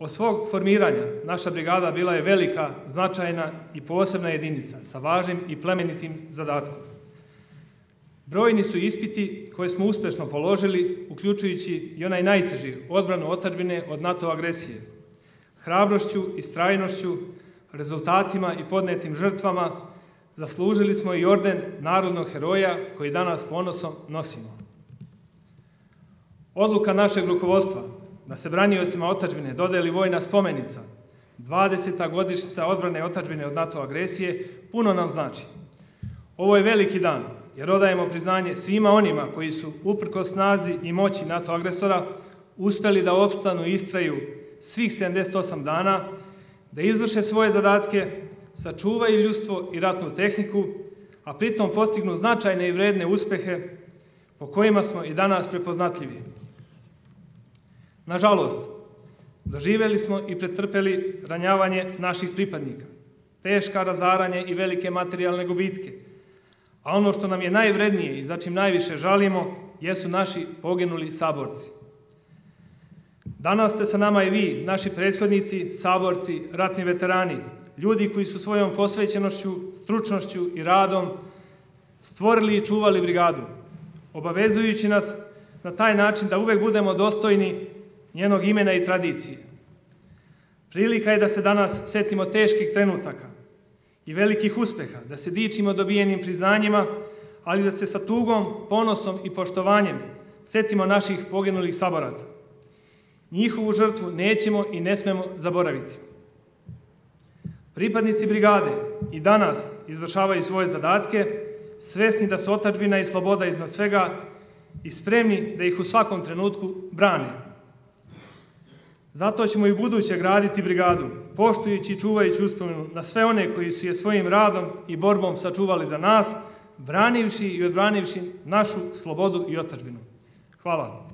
Od svog formiranja naša brigada bila je velika, značajna i posebna jedinica sa važnim i plemenitim zadatkom. Brojni su ispiti koje smo uspešno položili, uključujući i onaj najteži, odbranu otadžbine od NATO agresije. Hrabrošću i strajnošću, rezultatima i podnetim žrtvama zaslužili smo i orden narodnog heroja koji danas ponosom nosimo. Odluka našeg rukovodstva da se braniocima otadžbine dodeli vojna spomenica, 20. godišnjica odbrane otadžbine od NATO agresije, puno nam znači. Ovo je veliki dan, jer odajemo priznanje svima onima koji su, uprkos snazi i moći NATO agresora, uspeli da opstanu i istraju svih 78 dana, da izvrše svoje zadatke, sačuvaju ljudstvo i ratnu tehniku, a pritom postignu značajne i vredne uspehe po kojima smo i danas prepoznatljivi. Nažalost, doživjeli smo i pretrpeli ranjavanje naših pripadnika, teška razaranje i velike materijalne gubitke, a ono što nam je najvrednije i za čim najviše žalimo jesu naši poginuli saborci. Danas ste sa nama i vi, naši prethodnici, saborci, ratni veterani, ljudi koji su svojom posvećenošću, stručnošću i radom stvorili i čuvali brigadu, obavezujući nas na taj način da uvek budemo dostojni njenog imena i tradicije. Prilika je da se danas setimo teških trenutaka i velikih uspeha, da se dičimo dobijenim priznanjima, ali da se sa tugom, ponosom i poštovanjem setimo naših poginulih saboraca. Njihovu žrtvu nećemo i ne smemo zaboraviti. Pripadnici brigade i danas izvršavaju svoje zadatke, svesni da su otadžbina i sloboda iznad svega i spremni da ih u svakom trenutku brane. Zato ćemo i buduće graditi brigadu, poštujući i čuvajući uspomenu na sve one koji su je svojim radom i borbom sačuvali za nas, branivši i odbranivši našu slobodu i otadžbinu. Hvala.